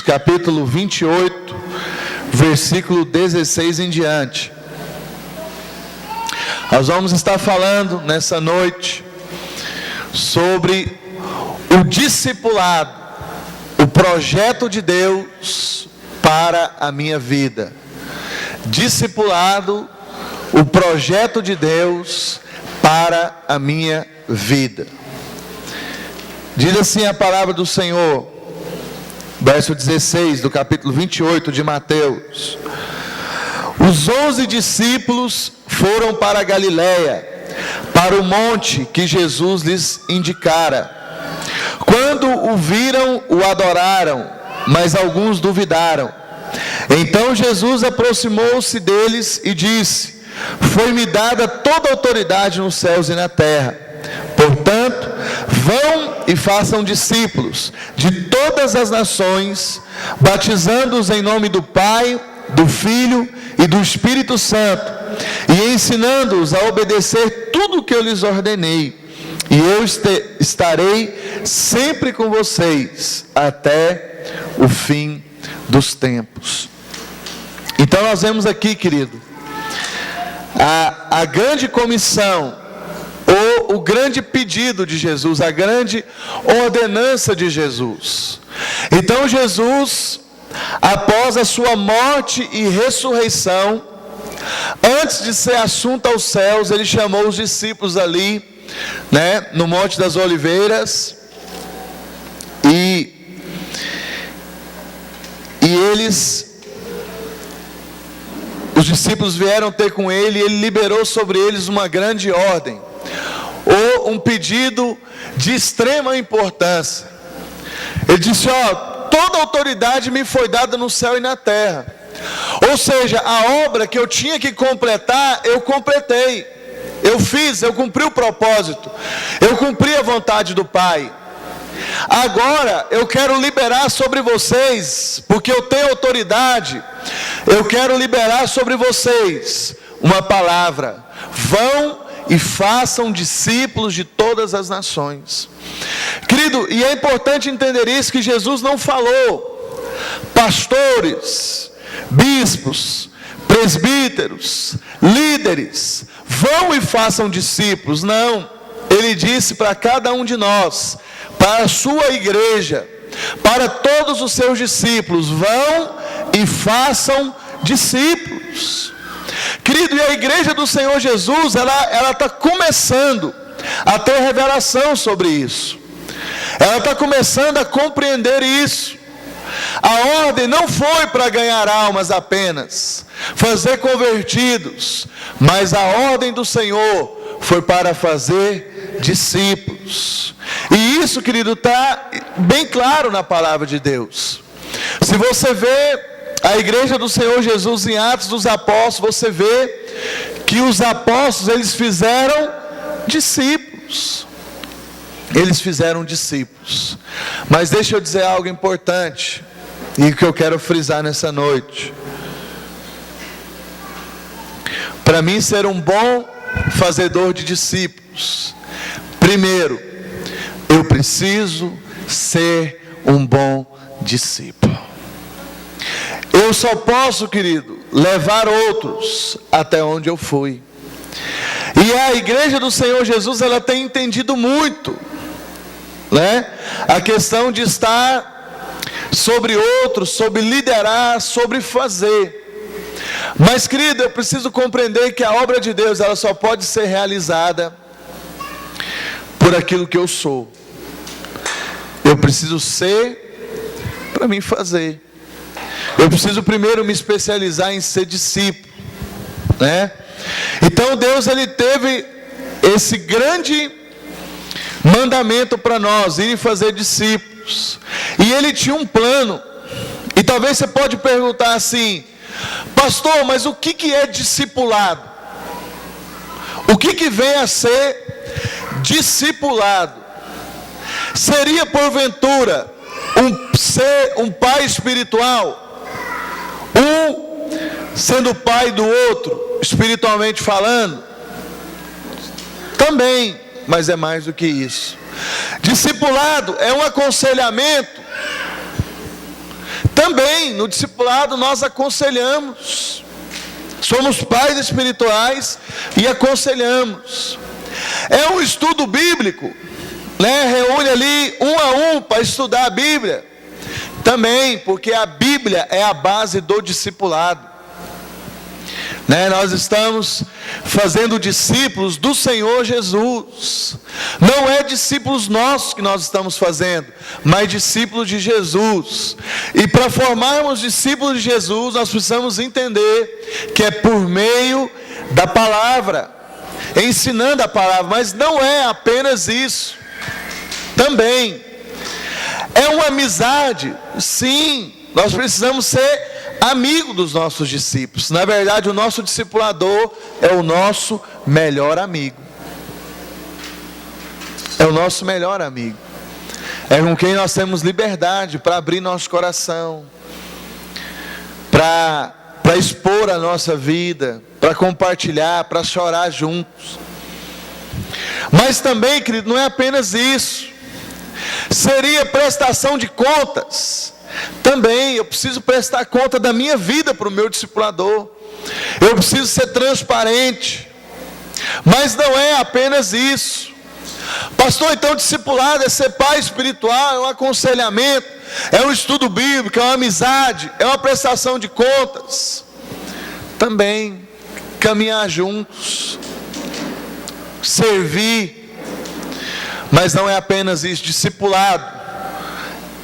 capítulo 28, versículo 16 em diante. Nós vamos estar falando nessa noite sobre o discipulado, o projeto de Deus para a minha vida. Discipulado, o projeto de Deus para a minha vida. Diz assim a palavra do Senhor, verso 16 do capítulo 28 de Mateus: os 11 discípulos foram para a Galiléia, para o monte que Jesus lhes indicara. Quando o viram, o adoraram, mas alguns duvidaram. Então Jesus aproximou-se deles e disse: foi-me dada toda a autoridade nos céus e na terra. Portanto, vão e façam discípulos de todas as nações, batizando-os em nome do Pai, do Filho e do Espírito Santo, e ensinando-os a obedecer tudo o que eu lhes ordenei. E eu estarei sempre com vocês até o fim dos tempos. Então nós vemos aqui, querido, a grande comissão, ou o grande pedido de Jesus, a grande ordenança de Jesus. Então Jesus, após a sua morte e ressurreição, antes de ser assunto aos céus, ele chamou os discípulos ali, no Monte das Oliveiras, e os discípulos vieram ter com ele, e ele liberou sobre eles uma grande ordem, ou um pedido de extrema importância. Ele disse: toda autoridade me foi dada no céu e na terra. Ou seja, a obra que eu tinha que completar, eu completei. Eu fiz, eu cumpri o propósito, eu cumpri a vontade do Pai. Agora eu quero liberar sobre vocês, porque eu tenho autoridade, eu quero liberar sobre vocês uma palavra: vão e façam discípulos de todas as nações. Querido, e é importante entender isso, que Jesus não falou pastores, bispos, presbíteros, líderes, vão e façam discípulos. Não, ele disse para cada um de nós, para a sua igreja, para todos os seus discípulos: vão e façam discípulos. Querido, e a igreja do Senhor Jesus, ela está começando a ter revelação sobre isso. Ela está começando a compreender isso. A ordem não foi para ganhar almas apenas, fazer convertidos, mas a ordem do Senhor foi para fazer discípulos. E isso, querido, está bem claro na palavra de Deus. Se você vê a igreja do Senhor Jesus em Atos dos Apóstolos, você vê que os apóstolos, eles fizeram discípulos. Eles fizeram discípulos. Mas deixa eu dizer algo importante, e que eu quero frisar nessa noite. Para mim ser um bom fazedor de discípulos, primeiro, eu preciso ser um bom discípulo. Eu só posso, querido, levar outros até onde eu fui. E a igreja do Senhor Jesus, ela tem entendido muito, a questão de estar sobre outros, sobre liderar, sobre fazer. Mas, querido, eu preciso compreender que a obra de Deus, ela só pode ser realizada por aquilo que eu sou. Eu preciso ser para mim fazer. Eu preciso primeiro me especializar em ser discípulo, Então Deus, ele teve esse grande mandamento para nós, ir fazer discípulos. E ele tinha um plano. E talvez você pode perguntar assim: pastor, mas o que é discipulado? O que vem a ser discipulado? Seria porventura ser um pai espiritual, um sendo pai do outro, espiritualmente falando? Também, mas é mais do que isso. Discipulado é um aconselhamento Também no discipulado nós aconselhamos, somos pais espirituais e aconselhamos. É um estudo bíblico, né? Reúne ali um a um para estudar a Bíblia. Também, porque a Bíblia é a base do discipulado, né? Nós estamos fazendo discípulos do Senhor Jesus. Não é discípulos nossos que nós estamos fazendo, mas discípulos de Jesus. E para formarmos discípulos de Jesus, nós precisamos entender que é por meio da palavra, ensinando a palavra. Mas não é apenas isso. Também é uma amizade. Sim, nós precisamos ser amigo dos nossos discípulos. Na verdade, o nosso discipulador é o nosso melhor amigo. É o nosso melhor amigo. É com quem nós temos liberdade para abrir nosso coração, para expor a nossa vida, para compartilhar, para chorar juntos. Mas também, querido, não é apenas isso. Seria prestação de contas. Também eu preciso prestar conta da minha vida para o meu discipulador. Eu preciso ser transparente. Mas não é apenas isso. Pastor, então discipulado é ser pai espiritual, é um aconselhamento, é um estudo bíblico, é uma amizade, é uma prestação de contas. Também caminhar juntos, servir. Mas não é apenas isso. Discipulado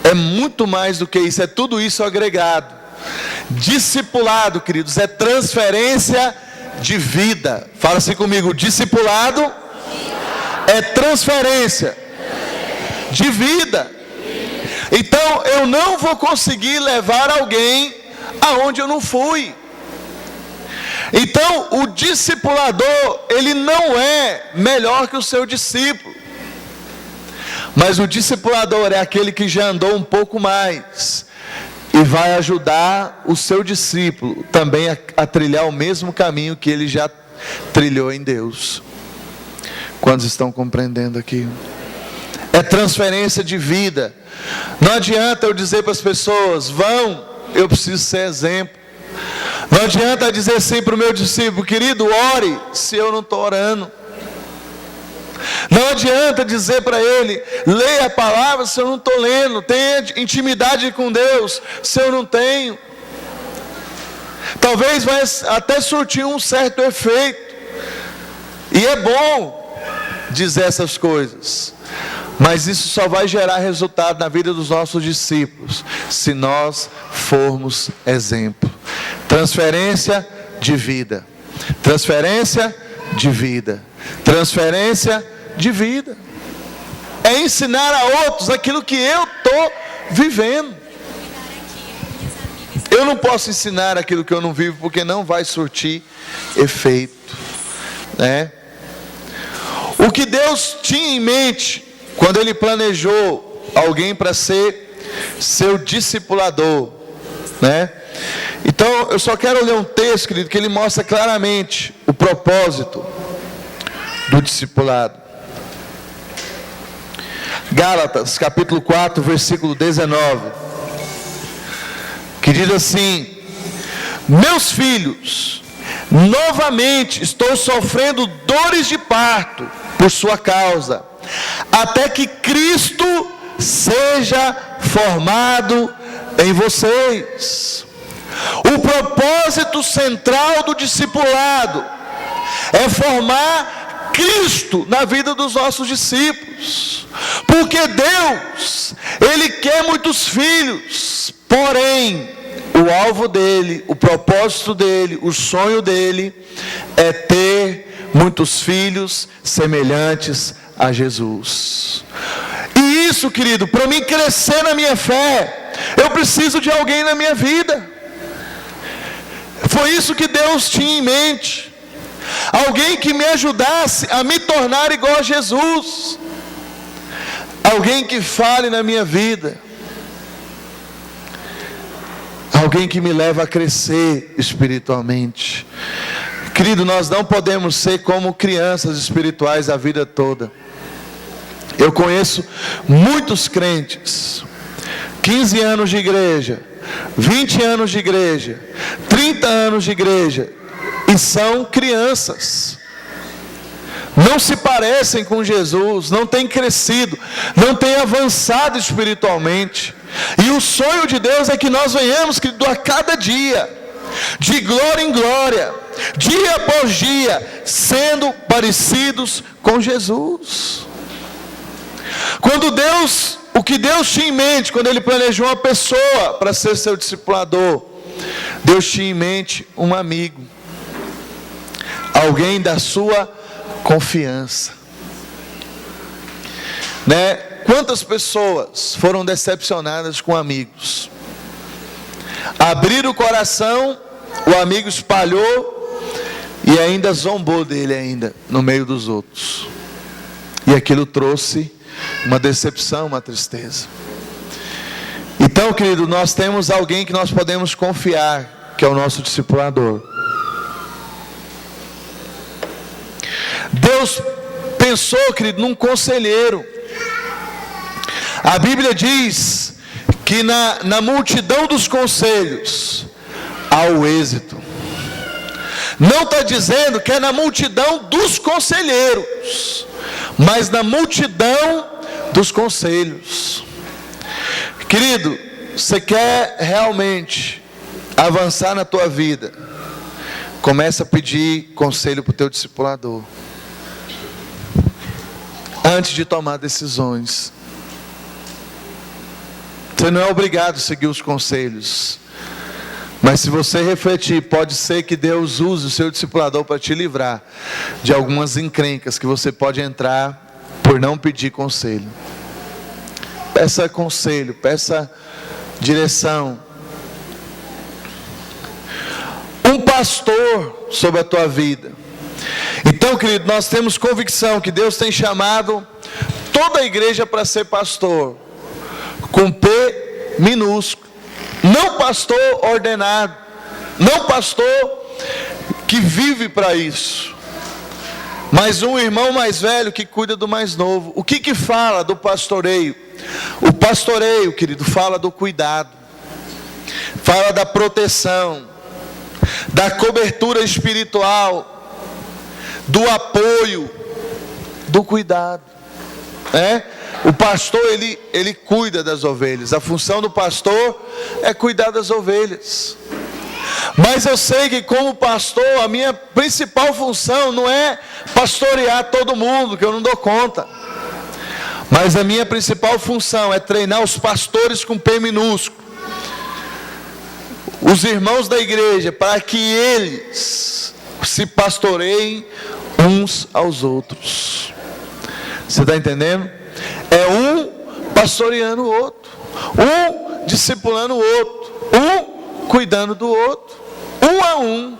é muito mais do que isso, é tudo isso agregado. Discipulado, queridos, é transferência de vida. Fala assim comigo: discipulado é transferência de vida. Então eu não vou conseguir levar alguém aonde eu não fui. Então o discipulador, ele não é melhor que o seu discípulo. Mas o discipulador é aquele que já andou um pouco mais e vai ajudar o seu discípulo também a trilhar o mesmo caminho que ele já trilhou em Deus. Quantos estão compreendendo aqui? É transferência de vida. Não adianta eu dizer para as pessoas: vão, eu preciso ser exemplo. Não adianta dizer assim para o meu discípulo: querido, ore, se eu não estou orando. Não adianta dizer para ele: leia a palavra, se eu não estou lendo. Tenha intimidade com Deus, se eu não tenho. Talvez vai até surtir um certo efeito, e é bom dizer essas coisas, mas isso só vai gerar resultado na vida dos nossos discípulos se nós formos exemplo. Transferência de vida. Transferência de vida. Transferência de vida. É ensinar a outros aquilo que eu estou vivendo. Eu não posso ensinar aquilo que eu não vivo, porque não vai surtir efeito, né? O que Deus tinha em mente quando Ele planejou alguém para ser seu discipulador, né? Então eu só quero ler um texto, querido, que ele mostra claramente o propósito do discipulado. Gálatas capítulo 4, versículo 19, que diz assim: meus filhos, novamente estou sofrendo dores de parto por sua causa, até que Cristo seja formado em vocês. O propósito central do discipulado é formar Cristo na vida dos nossos discípulos, porque Deus, Ele quer muitos filhos, porém o alvo dele, o propósito dele, o sonho dele é ter muitos filhos semelhantes a Jesus. E isso, querido, para mim crescer na minha fé, eu preciso de alguém na minha vida. Foi isso que Deus tinha em mente. Alguém que me ajudasse a me tornar igual a Jesus. Alguém que fale na minha vida. Alguém que me leva a crescer espiritualmente. Querido, nós não podemos ser como crianças espirituais a vida toda. Eu conheço muitos crentes 15 anos de igreja, 20 anos de igreja, 30 anos de igreja, e são crianças. Não se parecem com Jesus, não têm crescido, não têm avançado espiritualmente. E o sonho de Deus é que nós venhamos, querido, a cada dia, de glória em glória, dia após dia, sendo parecidos com Jesus. O que Deus tinha em mente, quando Ele planejou uma pessoa para ser seu discipulador, Deus tinha em mente um amigo, alguém da sua confiança, né? Quantas pessoas foram decepcionadas com amigos? Abriram o coração, o amigo espalhou e ainda zombou dele ainda no meio dos outros. E aquilo trouxe uma decepção, uma tristeza. Então, querido, nós temos alguém que nós podemos confiar, que é o nosso discipulador. Deus pensou, querido, num conselheiro. A Bíblia diz que na multidão dos conselhos há o êxito. Não está dizendo que é na multidão dos conselheiros, mas na multidão dos conselhos. Querido, você quer realmente avançar na tua vida? Começa a pedir conselho para o teu discipulador, antes de tomar decisões. Você não é obrigado a seguir os conselhos, mas se você refletir, pode ser que Deus use o seu discipulador para te livrar de algumas encrencas que você pode entrar por não pedir conselho. Peça conselho, peça direção. Um pastor sobre a tua vida. Então, querido, nós temos convicção que Deus tem chamado toda a igreja para ser pastor, com P minúsculo. Não pastor ordenado, não pastor que vive para isso, mas um irmão mais velho que cuida do mais novo. O que fala do pastoreio? O pastoreio, querido, fala do cuidado, fala da proteção, da cobertura espiritual, do apoio, do cuidado. O pastor, ele cuida das ovelhas. A função do pastor é cuidar das ovelhas. Mas eu sei que como pastor, a minha principal função não é pastorear todo mundo, que eu não dou conta. Mas a minha principal função é treinar os pastores com P minúsculo, os irmãos da igreja, para que eles se pastoreiem uns aos outros. Você está entendendo? É um pastoreando o outro, um discipulando o outro, um cuidando do outro, um a um.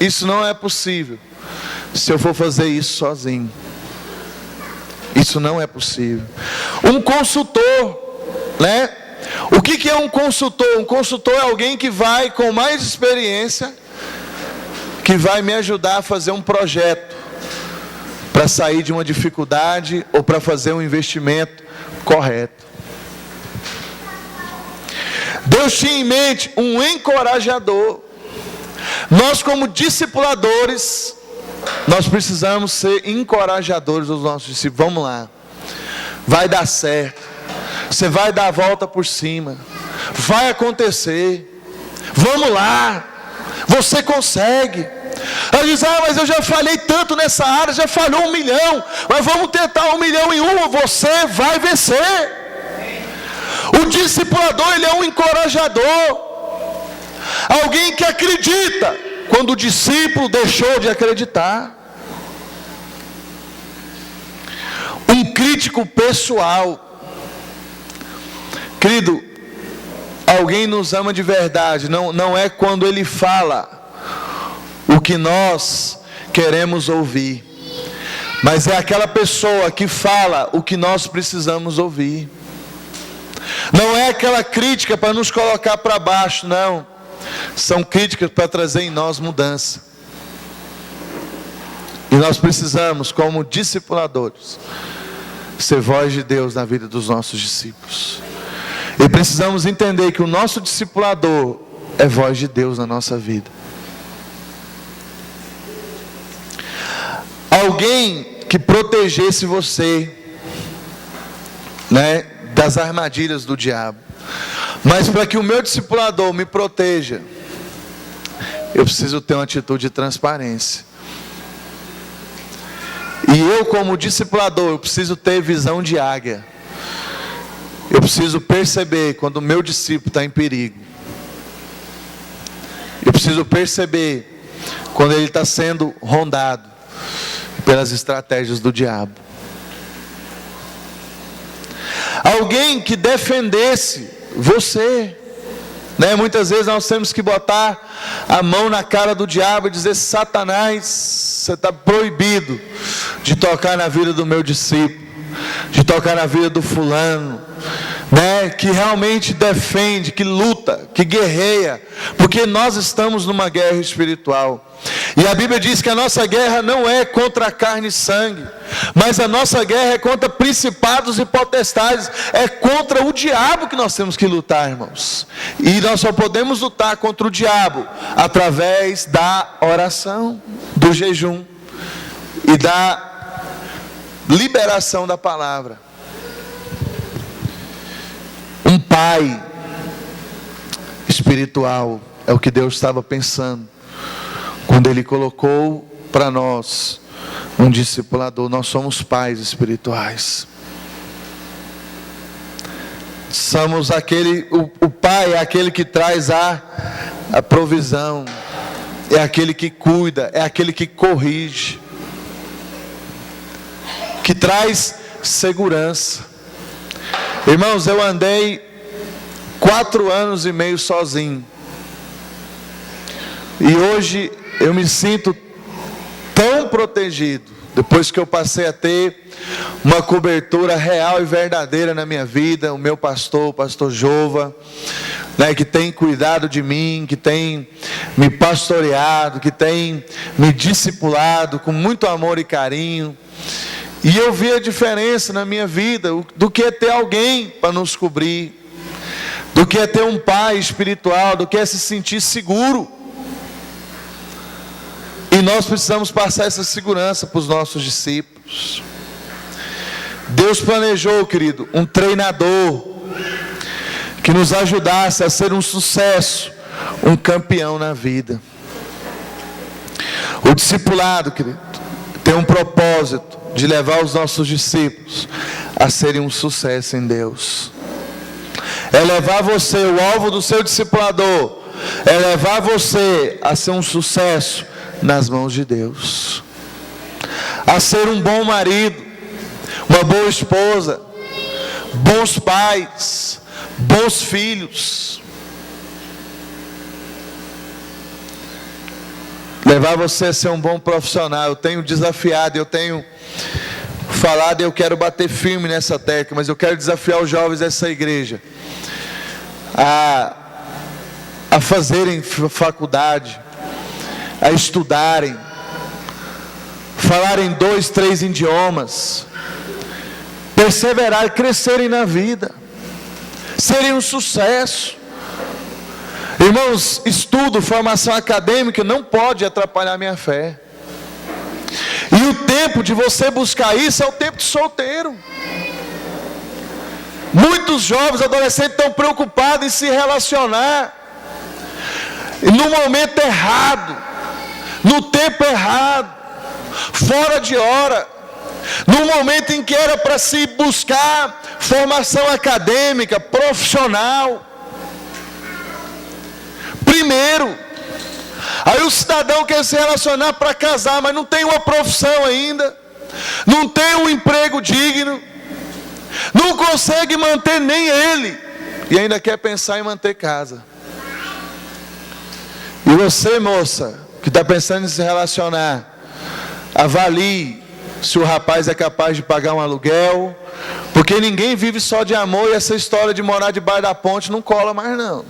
Isso não é possível se eu for fazer isso sozinho. Isso não é possível. Um consultor, né? O que é um consultor? Um consultor é alguém que vai com mais experiência, que vai me ajudar a fazer um projeto, para sair de uma dificuldade ou para fazer um investimento correto. Deus tinha em mente um encorajador. Nós, como discipuladores, nós precisamos ser encorajadores dos nossos discípulos. Vamos lá, vai dar certo, você vai dar a volta por cima, vai acontecer, vamos lá, você consegue. Ela diz: mas eu já falhei tanto nessa área, já falhou 1 milhão, mas vamos tentar 1 milhão em uma, você vai vencer. O discipulador, ele é um encorajador, alguém que acredita quando o discípulo deixou de acreditar. Um crítico pessoal. Querido, alguém nos ama de verdade, não é quando ele fala o que nós queremos ouvir, mas é aquela pessoa que fala o que nós precisamos ouvir. Não é aquela crítica para nos colocar para baixo, não. São críticas para trazer em nós mudança. E nós precisamos, como discipuladores, ser voz de Deus na vida dos nossos discípulos. E precisamos entender que o nosso discipulador é voz de Deus na nossa vida. Alguém que protegesse você, né, das armadilhas do diabo. Mas para que o meu discipulador me proteja, eu preciso ter uma atitude de transparência. E eu, como discipulador, eu preciso ter visão de águia. Eu preciso perceber quando o meu discípulo está em perigo. Eu preciso perceber quando ele está sendo rondado pelas estratégias do diabo. Alguém que defendesse você, né? Muitas vezes nós temos que botar a mão na cara do diabo e dizer: Satanás, você está proibido de tocar na vida do meu discípulo, de tocar na vida do fulano, né? Que realmente defende, que luta, que guerreia, porque nós estamos numa guerra espiritual. E a Bíblia diz que a nossa guerra não é contra a carne e sangue, mas a nossa guerra é contra principados e potestades, é contra o diabo que nós temos que lutar, irmãos. E nós só podemos lutar contra o diabo através da oração, do jejum e da liberação da palavra. Um pai espiritual é o que Deus estava pensando quando Ele colocou para nós um discipulador. Nós somos pais espirituais. Somos aquele, o pai é aquele que traz a provisão, é aquele que cuida, é aquele que corrige, que traz segurança. Irmãos, eu andei 4 anos e meio sozinho, e hoje eu me sinto tão protegido, depois que eu passei a ter uma cobertura real e verdadeira na minha vida. O meu pastor, o pastor Jova, né, que tem cuidado de mim, que tem me pastoreado, que tem me discipulado com muito amor e carinho. E eu vi a diferença na minha vida, do que é ter alguém para nos cobrir, do que é ter um pai espiritual, do que é se sentir seguro. E nós precisamos passar essa segurança para os nossos discípulos. Deus planejou, querido, um treinador que nos ajudasse a ser um sucesso, um campeão na vida. O discipulado, querido, tem um propósito de levar os nossos discípulos a serem um sucesso em Deus. É levar você, o alvo do seu discipulador, é levar você a ser um sucesso nas mãos de Deus, a ser um bom marido, uma boa esposa, bons pais, bons filhos. Levar você a ser um bom profissional. Eu tenho desafiado, eu tenho falado, eu quero bater firme nessa tecla, mas eu quero desafiar os jovens dessa igreja a fazerem faculdade, a estudarem, falarem 2, 3 idiomas, perseverar, crescerem na vida, serem um sucesso. Irmãos, estudo, formação acadêmica não pode atrapalhar a minha fé. E o tempo de você buscar isso é o tempo de solteiro. Muitos jovens, adolescentes estão preocupados em se relacionar no momento errado, no tempo errado, fora de hora, no momento em que era para se buscar formação acadêmica, profissional primeiro. Aí o cidadão quer se relacionar para casar, mas não tem uma profissão ainda, não tem um emprego digno, não consegue manter nem ele, e ainda quer pensar em manter casa. E você, moça, que está pensando em se relacionar, avalie se o rapaz é capaz de pagar um aluguel, porque ninguém vive só de amor, e essa história de morar debaixo da ponte não cola mais não.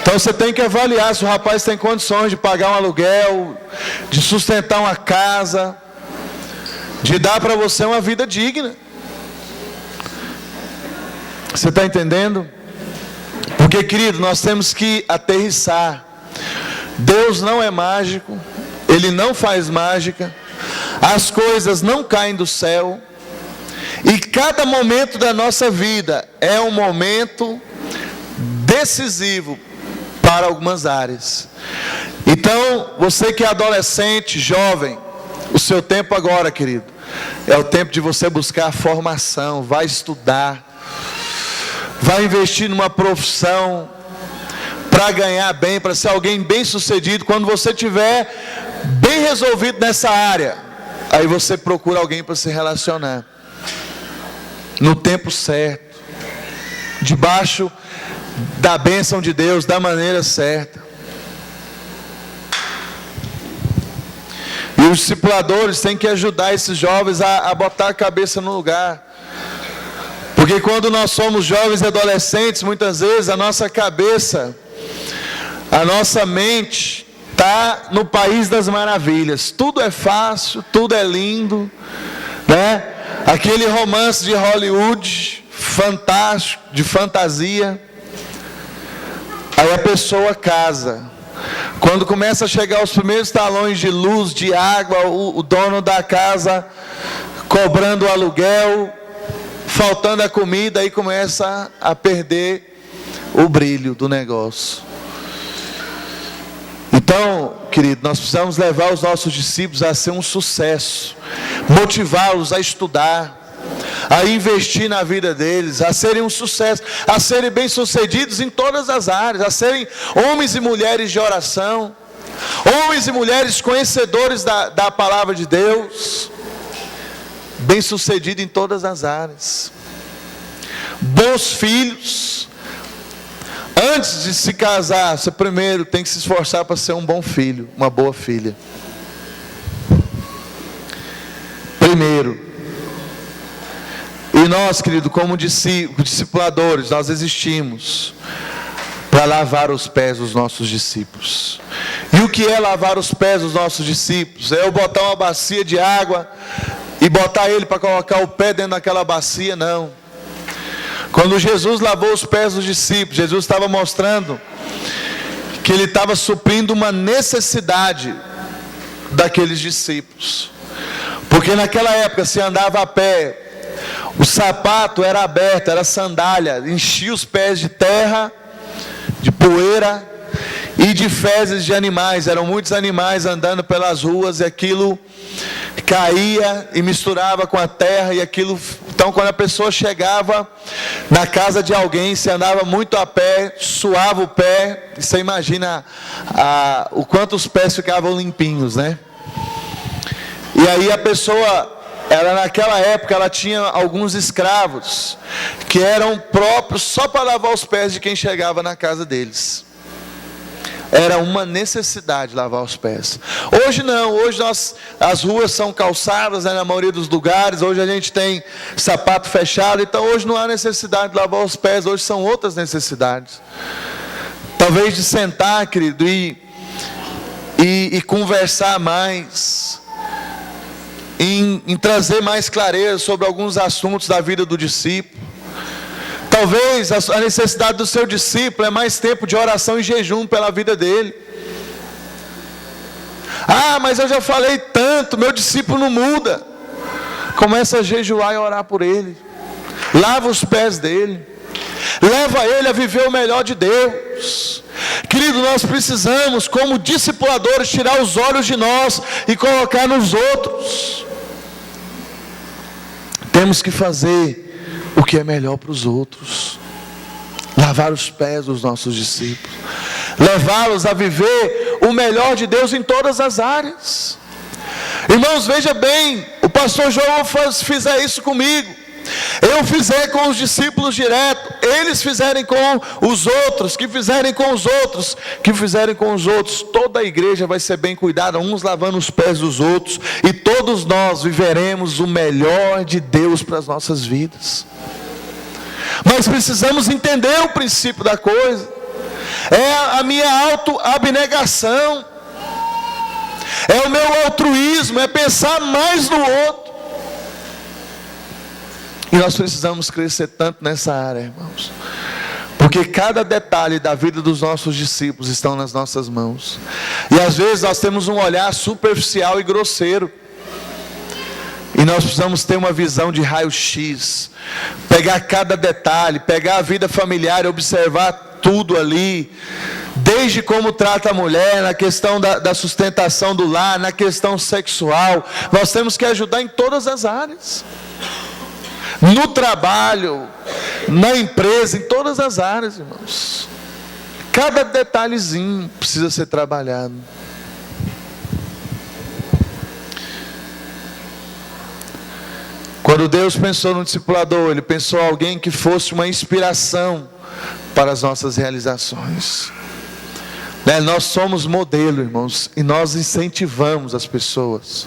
Então você tem que avaliar se o rapaz tem condições de pagar um aluguel, de sustentar uma casa, de dar para você uma vida digna. Você está entendendo? Porque, querido, nós temos que aterrissar. Deus não é mágico, Ele não faz mágica, as coisas não caem do céu, e cada momento da nossa vida é um momento decisivo para algumas áreas. Então, você que é adolescente, jovem, o seu tempo agora, querido, é o tempo de você buscar formação, vai estudar, vai investir numa profissão, para ganhar bem, para ser alguém bem sucedido. Quando você estiver bem resolvido nessa área, aí você procura alguém para se relacionar, no tempo certo, debaixo da bênção de Deus, da maneira certa. E os discipuladores têm que ajudar esses jovens a botar a cabeça no lugar. Porque quando nós somos jovens e adolescentes, muitas vezes a nossa cabeça, a nossa mente está no país das maravilhas. Tudo é fácil, tudo é lindo, né? Aquele romance de Hollywood, fantástico, de fantasia. Aí a pessoa casa. Quando começa a chegar os primeiros talões de luz, de água, o dono da casa cobrando o aluguel, faltando a comida, aí começa a perder o brilho do negócio. Então, querido, nós precisamos levar os nossos discípulos a ser um sucesso, motivá-los a estudar, a investir na vida deles, a serem um sucesso, a serem bem-sucedidos em todas as áreas, a serem homens e mulheres de oração, homens e mulheres conhecedores da palavra de Deus, bem-sucedidos em todas as áreas, bons filhos. Antes de se casar, você primeiro tem que se esforçar para ser um bom filho, uma boa filha. Primeiro. E nós, querido, como discipuladores, nós existimos para lavar os pés dos nossos discípulos. E o que é lavar os pés dos nossos discípulos? É eu botar uma bacia de água e botar ele para colocar o pé dentro daquela bacia? Não. Quando Jesus lavou os pés dos discípulos, Jesus estava mostrando que Ele estava suprindo uma necessidade daqueles discípulos. Porque naquela época se andava a pé, o sapato era aberto, era sandália, enchia os pés de terra, de poeira e de fezes de animais. Eram muitos animais andando pelas ruas e aquilo caía e misturava com a terra e aquilo. Então, quando a pessoa chegava na casa de alguém, se andava muito a pé, suava o pé, e você imagina o quanto os pés ficavam limpinhos, né? E aí a pessoa, ela naquela época, ela tinha alguns escravos que eram próprios só para lavar os pés de quem chegava na casa deles. Era uma necessidade lavar os pés. Hoje não, hoje as ruas são calçadas, né, na maioria dos lugares. Hoje a gente tem sapato fechado, então hoje não há necessidade de lavar os pés. Hoje são outras necessidades. Talvez de sentar, querido, e conversar mais, em trazer mais clareza sobre alguns assuntos da vida do discípulo. Talvez a necessidade do seu discípulo é mais tempo de oração e jejum pela vida dele. Ah, mas eu já falei tanto, meu discípulo não muda. Começa a jejuar e orar por ele. Lava os pés dele. Leva ele a viver o melhor de Deus. Querido, nós precisamos, como discipuladores, tirar os olhos de nós e colocar nos outros. Temos que fazer o que é melhor para os outros. Lavar os pés dos nossos discípulos. Levá-los a viver o melhor de Deus em todas as áreas. Irmãos, veja bem, o pastor João fizer isso comigo, eu fizer com os discípulos direto, eles fizerem com os outros, que fizerem com os outros, que fizerem com os outros, toda a igreja vai ser bem cuidada, uns lavando os pés dos outros, e todos nós viveremos o melhor de Deus para as nossas vidas. Mas precisamos entender o princípio da coisa. É a minha autoabnegação, é o meu altruísmo, é pensar mais no outro. E nós precisamos crescer tanto nessa área, irmãos. Porque cada detalhe da vida dos nossos discípulos estão nas nossas mãos. E às vezes nós temos um olhar superficial e grosseiro. E nós precisamos ter uma visão de raio-x. Pegar cada detalhe, pegar a vida familiar e observar tudo ali. Desde como trata a mulher, na questão da sustentação do lar, na questão sexual. Nós temos que ajudar em todas as áreas. No trabalho, na empresa, em todas as áreas, irmãos. Cada detalhezinho precisa ser trabalhado. Quando Deus pensou no discipulador, Ele pensou em alguém que fosse uma inspiração para as nossas realizações. Nós somos modelo, irmãos, e nós incentivamos as pessoas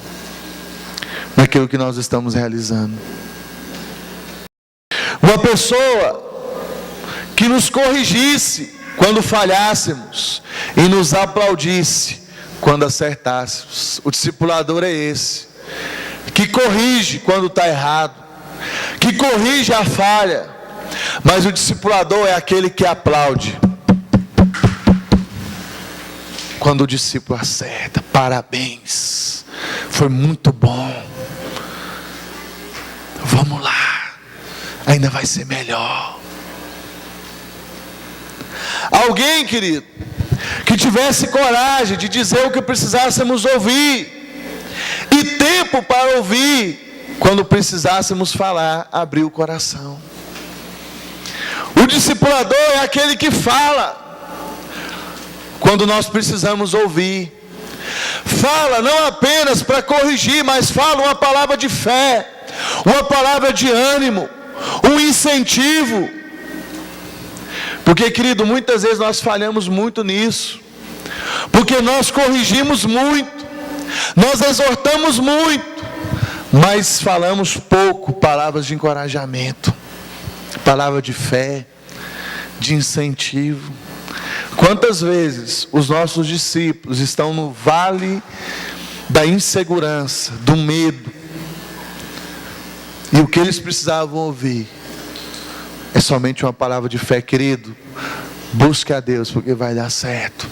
naquilo que nós estamos realizando. Uma pessoa que nos corrigisse quando falhássemos e nos aplaudisse quando acertássemos. O discipulador é esse, que corrige quando está errado, que corrige a falha. Mas o discipulador é aquele que aplaude quando o discípulo acerta. Parabéns, foi muito bom, vamos lá, ainda vai ser melhor. Alguém, querido, que tivesse coragem de dizer o que precisássemos ouvir, e tempo para ouvir quando precisássemos falar, abrir o coração. O discipulador é aquele que fala quando nós precisamos ouvir. Fala não apenas para corrigir, mas fala uma palavra de fé, uma palavra de ânimo, um incentivo. Porque, querido, muitas vezes nós falhamos muito nisso, porque nós corrigimos muito, nós exortamos muito, mas falamos pouco palavras de encorajamento, palavra de fé, de incentivo. Quantas vezes os nossos discípulos estão no vale da insegurança, do medo, e o que eles precisavam ouvir é somente uma palavra de fé. Querido, busque a Deus porque vai dar certo.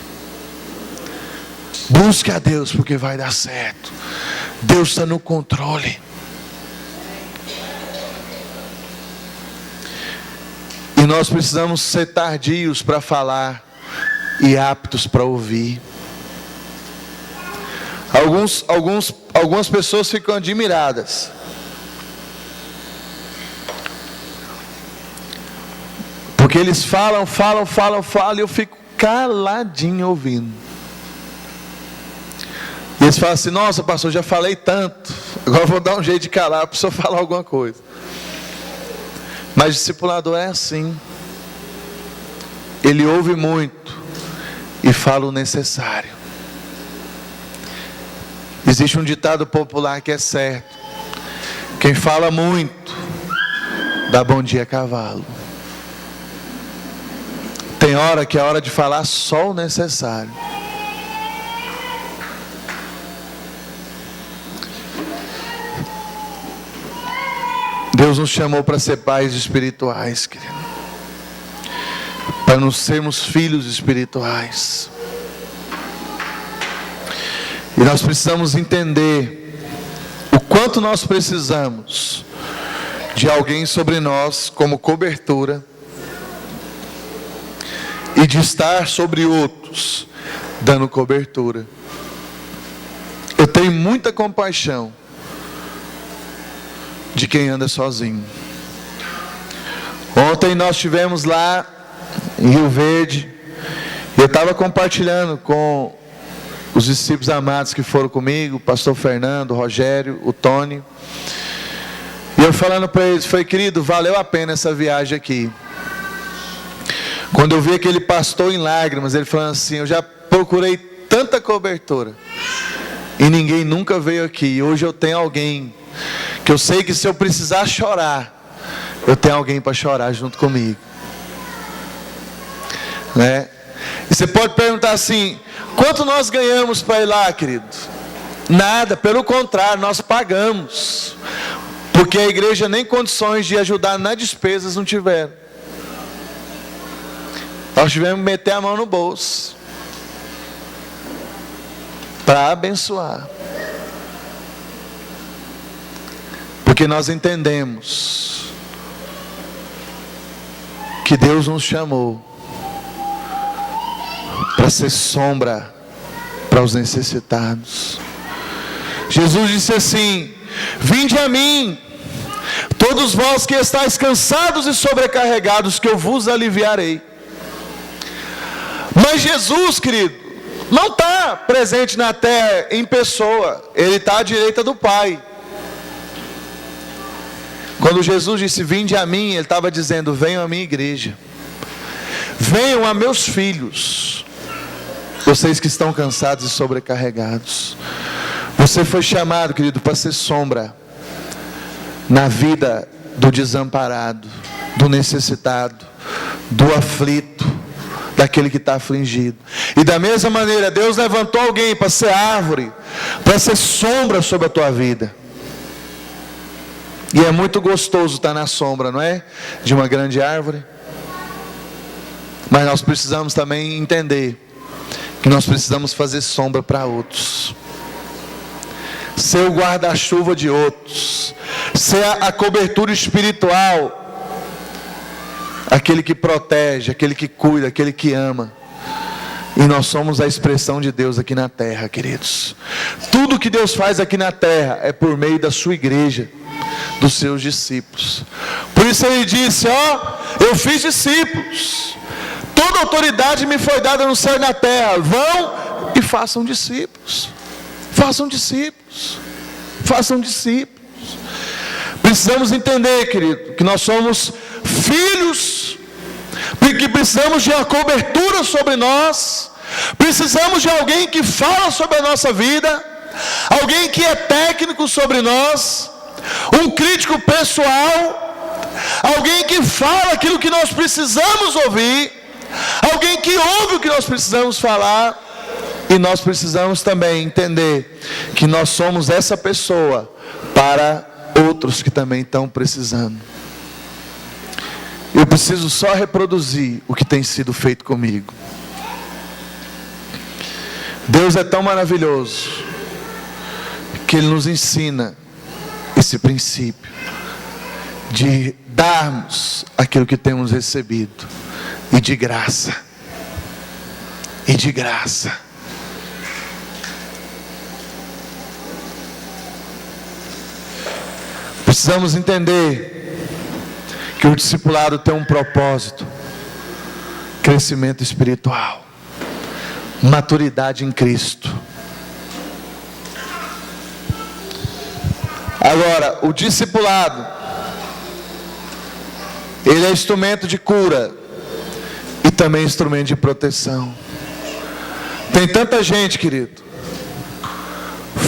Busque a Deus porque vai dar certo. Deus está no controle. E nós precisamos ser tardios para falar e aptos para ouvir. Algumas pessoas ficam admiradas, porque eles falam, e eu fico caladinho ouvindo. E eles falam assim: nossa, pastor, já falei tanto, agora vou dar um jeito de calar para o senhor falar alguma coisa. Mas discipulador é assim. Ele ouve muito e fala o necessário. Existe um ditado popular que é certo: quem fala muito dá bom dia a cavalo. Tem hora que é hora de falar só o necessário. Deus nos chamou para ser pais espirituais, querido, para nos sermos filhos espirituais. E nós precisamos entender o quanto nós precisamos de alguém sobre nós como cobertura, e de estar sobre outros dando cobertura. Eu tenho muita compaixão de quem anda sozinho. Ontem nós estivemos lá em Rio Verde, e eu estava compartilhando com os discípulos amados que foram comigo, o pastor Fernando, o Rogério, o Tony, e eu falando para eles, falei: querido, valeu a pena essa viagem aqui. Quando eu vi aquele pastor em lágrimas, ele falando assim: eu já procurei tanta cobertura e ninguém nunca veio aqui, e hoje eu tenho alguém que eu sei que se eu precisar chorar, eu tenho alguém para chorar junto comigo, né? E você pode perguntar assim: quanto nós ganhamos para ir lá, querido? Nada, pelo contrário, nós pagamos, Porque a igreja nem condições de ajudar nas despesas não tiveram. Nós tivemos que meter a mão no bolso para abençoar. Porque nós entendemos que Deus nos chamou para ser sombra para os necessitados. Jesus disse assim: vinde a mim, todos vós que estáis cansados e sobrecarregados, que eu vos aliviarei. Mas Jesus, querido, não está presente na terra em pessoa, Ele está à direita do Pai. Quando Jesus disse vinde a mim, Ele estava dizendo: venham à minha igreja, venham a meus filhos, vocês que estão cansados e sobrecarregados. Você foi chamado, querido, para ser sombra na vida do desamparado, do necessitado, do aflito, daquele que está afligido. E da mesma maneira, Deus levantou alguém para ser árvore, para ser sombra sobre a tua vida. E é muito gostoso estar na sombra, não é? De uma grande árvore. Mas nós precisamos também entender que nós precisamos fazer sombra para outros, ser o guarda-chuva de outros, ser a cobertura espiritual, aquele que protege, aquele que cuida, aquele que ama. E nós somos a expressão de Deus aqui na terra, queridos. Tudo que Deus faz aqui na terra é por meio da sua igreja, dos seus discípulos. Por isso Ele disse: eu fiz discípulos, toda autoridade me foi dada no céu e na terra. Vão e façam discípulos. Façam discípulos. Façam discípulos. Precisamos entender, querido, que nós somos filhos, porque precisamos de uma cobertura sobre nós. Precisamos de alguém que fala sobre a nossa vida, alguém que é técnico sobre nós, um crítico pessoal, alguém que fala aquilo que nós precisamos ouvir, alguém que ouve o que nós precisamos falar. E nós precisamos também entender que nós somos essa pessoa para outros que também estão precisando. Eu preciso só reproduzir o que tem sido feito comigo. Deus é tão maravilhoso que Ele nos ensina esse princípio de darmos aquilo que temos recebido, e de graça, e de graça. Precisamos entender que o discipulado tem um propósito: crescimento espiritual, maturidade em Cristo. Agora, o discipulado, ele é instrumento de cura e também instrumento de proteção. Tem tanta gente, querido,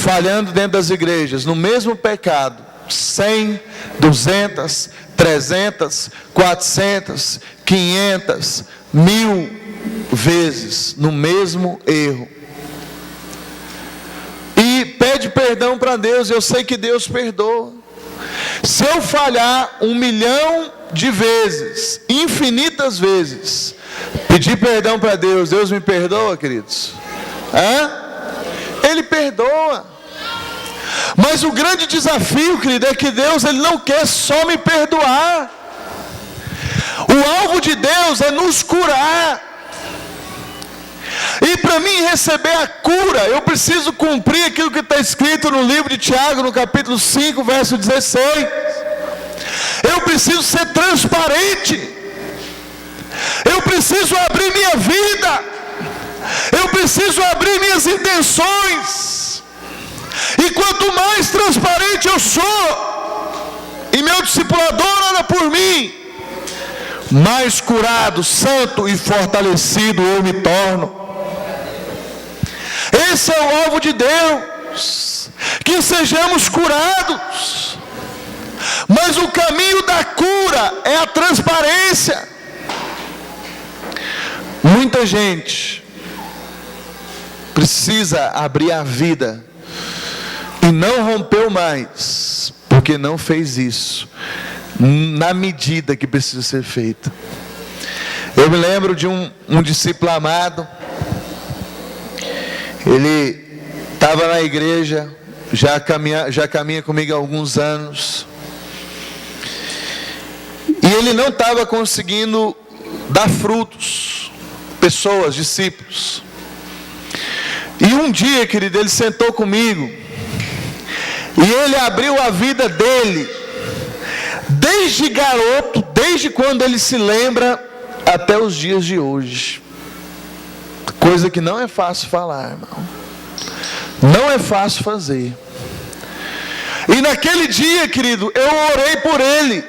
falhando dentro das igrejas, no mesmo pecado, 100, 200, 300, 400, 500, 1000 vezes no mesmo erro. E pede perdão para Deus. Eu sei que Deus perdoa. Se eu falhar 1 milhão de vezes, infinitas vezes, pedir perdão para Deus, Deus me perdoa, queridos? Ele perdoa. Mas o grande desafio, querido, é que Deus, Ele não quer só me perdoar. O alvo de Deus é nos curar. E para mim receber a cura, eu preciso cumprir aquilo que está escrito no livro de Tiago, no capítulo 5, verso 16. Eu preciso ser transparente. Eu preciso abrir minha vida. Eu preciso abrir minhas intenções. E quanto mais transparente eu sou, e meu discipulador ora por mim, mais curado, santo e fortalecido eu me torno. Esse é o alvo de Deus, que sejamos curados. Mas o caminho da cura é a transparência. Muita gente precisa abrir a vida e não rompeu mais, porque não fez isso na medida que precisa ser feita. Eu me lembro de um discípulo amado. Ele estava na igreja, já caminha comigo há alguns anos, e ele não estava conseguindo dar frutos, pessoas, discípulos. E um dia, querido, ele sentou comigo, e ele abriu a vida dele, desde garoto, desde quando ele se lembra, até os dias de hoje. Coisa que não é fácil falar, irmão. Não é fácil fazer. E naquele dia, querido, eu orei por ele.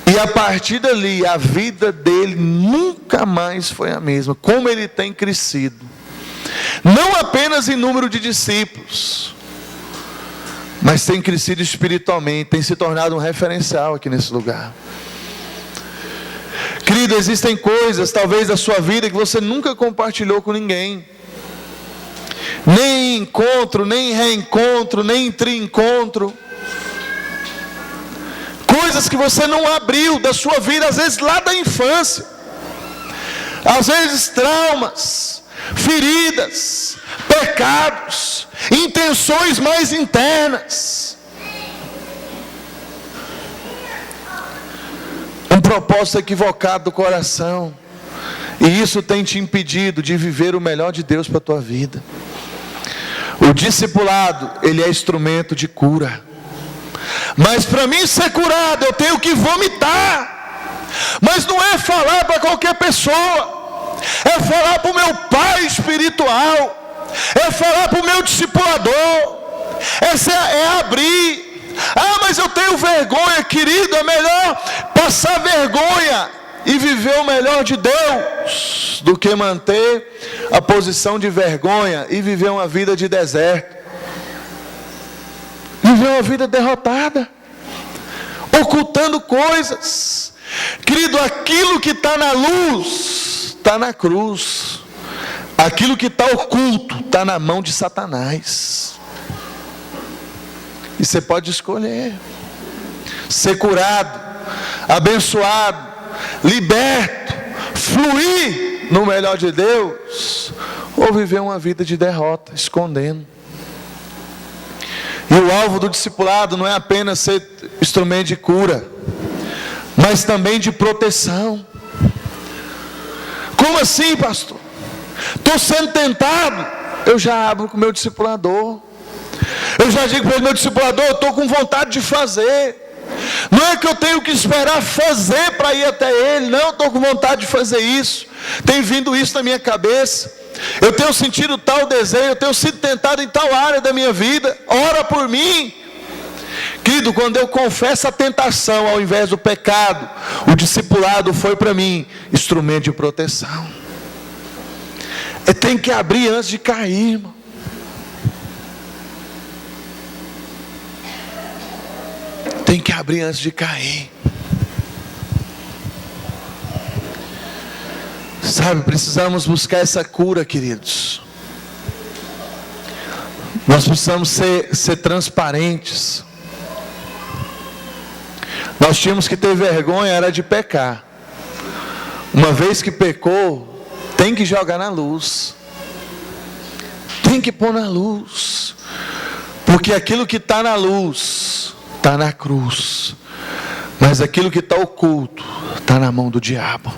E a partir dali, a vida dele nunca mais foi a mesma. Como ele tem crescido. Não apenas em número de discípulos, mas tem crescido espiritualmente. Tem se tornado um referencial aqui nesse lugar. Querido, existem coisas, talvez, da sua vida que você nunca compartilhou com ninguém. Nem encontro, nem reencontro, nem tri-encontro. Coisas que você não abriu da sua vida, às vezes lá da infância. Às vezes traumas, feridas, pecados, intenções mais internas. Um propósito equivocado do coração. E isso tem te impedido de viver o melhor de Deus para a tua vida. O discipulado, ele é instrumento de cura. Mas para mim ser curado, eu tenho que vomitar. Mas não é falar para qualquer pessoa. É falar para o meu pai espiritual. É falar para o meu discipulador. É abrir. Ah, mas eu tenho vergonha, querido. É melhor passar vergonha e viver o melhor de Deus do que manter a posição de vergonha e viver uma vida de deserto. Viver uma vida derrotada, ocultando coisas. Querido, aquilo que está na luz está na cruz. Aquilo que está oculto está na mão de Satanás. E você pode escolher ser curado, abençoado, liberto, fluir no melhor de Deus, ou viver uma vida de derrota, escondendo. E o alvo do discipulado não é apenas ser instrumento de cura, mas também de proteção. Como assim, pastor? Estou sendo tentado. Eu já abro com o meu discipulador. Eu já digo para o meu discipulador, eu estou com vontade de fazer. Não é que eu tenho que esperar fazer para ir até ele. Não, eu estou com vontade de fazer isso. Tem vindo isso na minha cabeça. Eu tenho sentido tal desejo, eu tenho sido tentado em tal área da minha vida. Ora por mim. Querido, quando eu confesso a tentação ao invés do pecado, o discipulado foi para mim instrumento de proteção. Tem que abrir antes de cair, irmão. Tem que abrir antes de cair. Sabe, precisamos buscar essa cura, queridos. Nós precisamos ser transparentes. Nós tínhamos que ter vergonha, era de pecar. Uma vez que pecou, tem que jogar na luz. Tem que pôr na luz. Porque aquilo que está na luz está na cruz, mas aquilo que está oculto está na mão do diabo.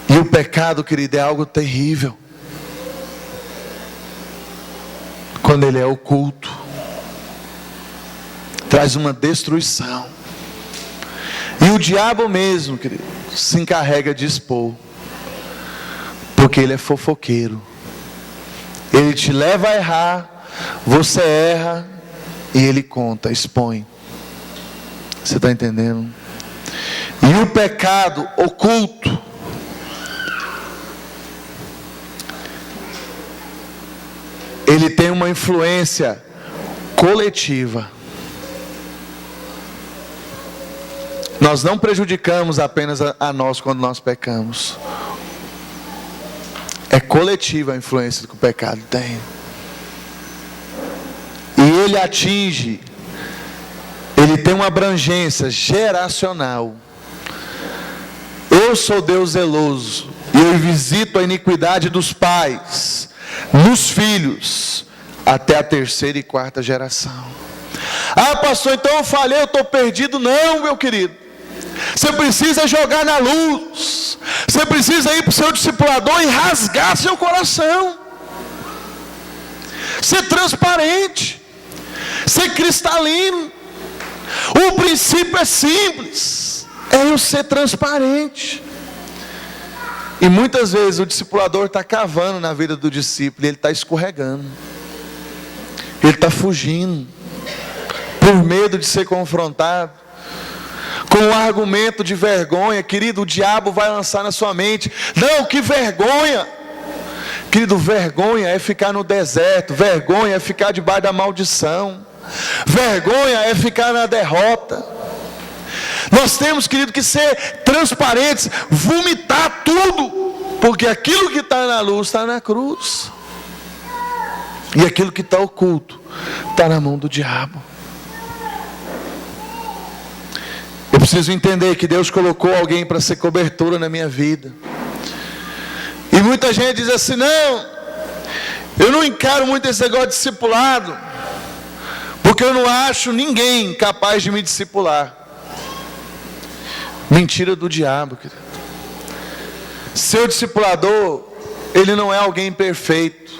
E o pecado, querido, é algo terrível quando ele é oculto. Traz uma destruição. E o diabo mesmo, querido, se encarrega de expor, porque ele é fofoqueiro. Ele te leva a errar, você erra e ele conta, expõe. Você está entendendo? E o pecado oculto, ele tem uma influência coletiva. Nós não prejudicamos apenas a nós quando nós pecamos. É coletiva a influência que o pecado tem. E ele atinge, ele tem uma abrangência geracional. Eu sou Deus zeloso, e eu visito a iniquidade dos pais nos filhos até a 3ª e 4ª geração. Ah, pastor, então eu falei, eu estou perdido. Não, meu querido, você precisa jogar na luz, você precisa ir para o seu discipulador e rasgar seu coração, ser transparente, ser cristalino. O princípio é simples, é eu ser transparente. E muitas vezes o discipulador está cavando na vida do discípulo, e ele está escorregando, ele está fugindo, por medo de ser confrontado, com o argumento de vergonha. Querido, o diabo vai lançar na sua mente: não, que vergonha. Querido, vergonha é ficar no deserto, vergonha é ficar debaixo da maldição, vergonha é ficar na derrota. Nós temos, querido, que ser transparentes, vomitar tudo, porque aquilo que está na luz está na cruz, e aquilo que está oculto está na mão do diabo. Eu preciso entender que Deus colocou alguém para ser cobertura na minha vida. E muita gente diz assim: não, eu não encaro muito esse negócio de discipulado, porque eu não acho ninguém capaz de me discipular. Mentira do diabo, querido. Seu discipulador, ele não é alguém perfeito.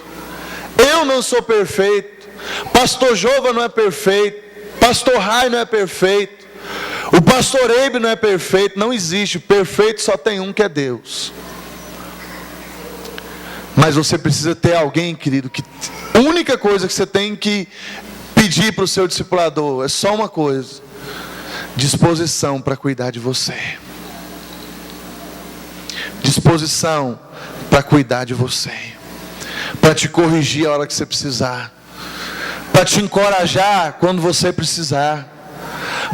Eu não sou perfeito. Pastor Jova não é perfeito. Pastor Rai não é perfeito. O pastor Eibe não é perfeito. Não existe. Perfeito só tem um, que é Deus. Mas você precisa ter alguém, querido, que a única coisa que você tem que pedir para o seu discipulador é só uma coisa: disposição para cuidar de você. Disposição para cuidar de você, para te corrigir a hora que você precisar, para te encorajar quando você precisar,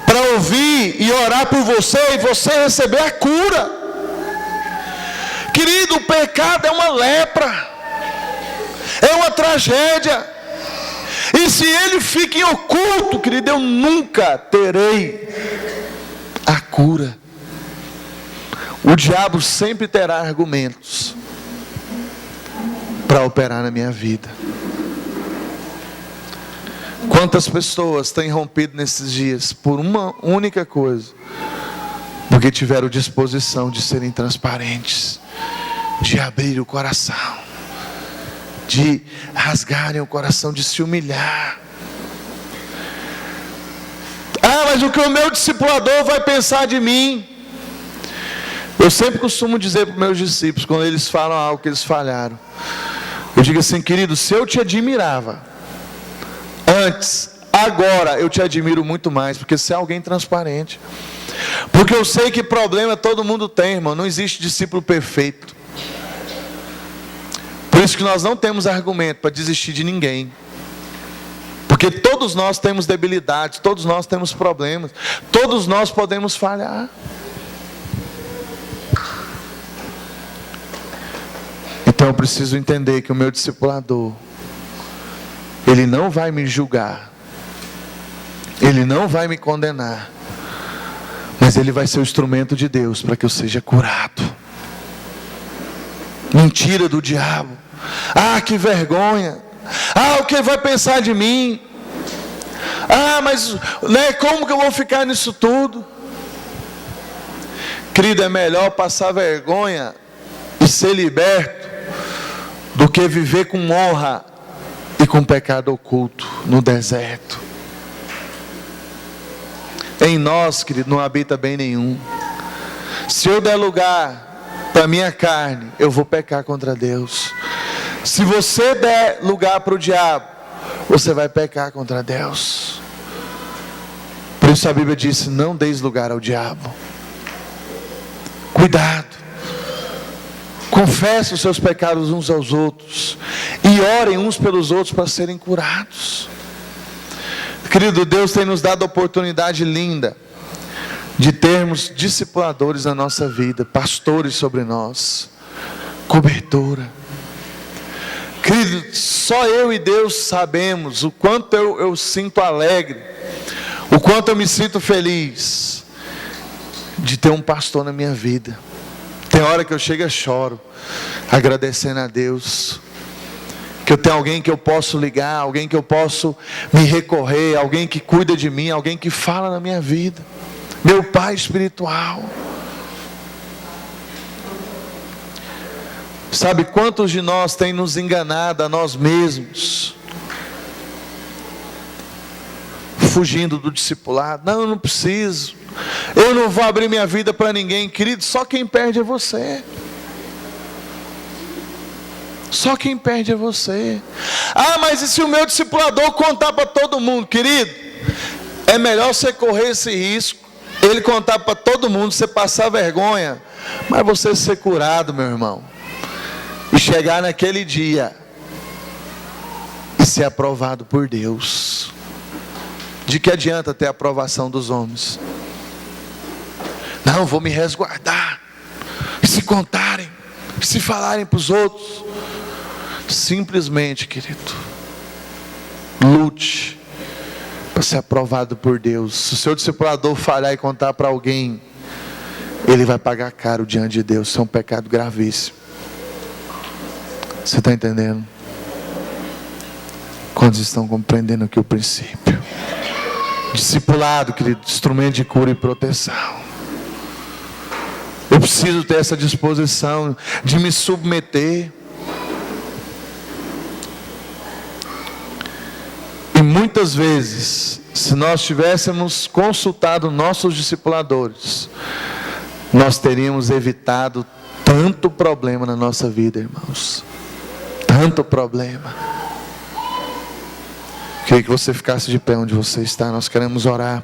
para ouvir e orar por você e você receber a cura. Querido, o pecado é uma lepra, é uma tragédia, e se ele fica em oculto, querido, eu nunca terei a cura. O diabo sempre terá argumentos para operar na minha vida. Quantas pessoas têm rompido nesses dias por uma única coisa? Porque tiveram disposição de serem transparentes, de abrir o coração, de rasgarem o coração, de se humilhar. Ah, mas o que o meu discipulador vai pensar de mim? Eu sempre costumo dizer para os meus discípulos, quando eles falam algo que eles falharam, eu digo assim: querido, se eu te admirava antes, agora eu te admiro muito mais, porque você é alguém transparente. Porque eu sei que problema todo mundo tem, irmão. Não existe discípulo perfeito. Por isso que nós não temos argumento para desistir de ninguém, porque todos nós temos debilidades, todos nós temos problemas, todos nós podemos falhar. Então eu preciso entender que o meu discipulador, ele não vai me julgar, ele não vai me condenar, mas ele vai ser o instrumento de Deus para que eu seja curado. Mentira do diabo. Ah, que vergonha. Ah, o que vai pensar de mim? Ah, mas como que eu vou ficar nisso tudo? Querido, é melhor passar vergonha e ser liberto do que viver com honra e com pecado oculto no deserto. Em nós, querido, não habita bem nenhum. Se eu der lugar para a minha carne, eu vou pecar contra Deus. Se você der lugar para o diabo, você vai pecar contra Deus. Por isso a Bíblia diz: não deis lugar ao diabo. Cuidado. Confesse os seus pecados uns aos outros, e orem uns pelos outros para serem curados. Querido, Deus tem nos dado a oportunidade linda de termos discipuladores na nossa vida, pastores sobre nós, cobertura. Querido, só eu e Deus sabemos o quanto eu sinto alegre, o quanto eu me sinto feliz de ter um pastor na minha vida. Tem hora que eu chego e choro, agradecendo a Deus, que eu tenho alguém que eu posso ligar, alguém que eu posso me recorrer, alguém que cuida de mim, alguém que fala na minha vida, meu pai espiritual. Sabe quantos de nós tem nos enganado a nós mesmos, fugindo do discipulado? Não, eu não preciso, eu não vou abrir minha vida para ninguém. Querido, só quem perde é você. Só quem perde é você. Ah, mas e se o meu discipulador contar para todo mundo? Querido, é melhor você correr esse risco, ele contar para todo mundo, você passar vergonha, mas você ser curado, meu irmão, e chegar naquele dia e ser aprovado por Deus. De que adianta ter a aprovação dos homens? Não, vou me resguardar, e se contarem, e se falarem para os outros. Simplesmente, querido, lute para ser aprovado por Deus. Se o seu discipulador falhar e contar para alguém, ele vai pagar caro diante de Deus. Isso é um pecado gravíssimo. Você está entendendo? Quantos estão compreendendo aqui o princípio? Discipulado, querido, instrumento de cura e proteção. Eu preciso ter essa disposição de me submeter. E muitas vezes, se nós tivéssemos consultado nossos discipuladores, nós teríamos evitado tanto problema na nossa vida, irmãos. Tanto problema. Queria que você ficasse de pé onde você está. Nós queremos orar.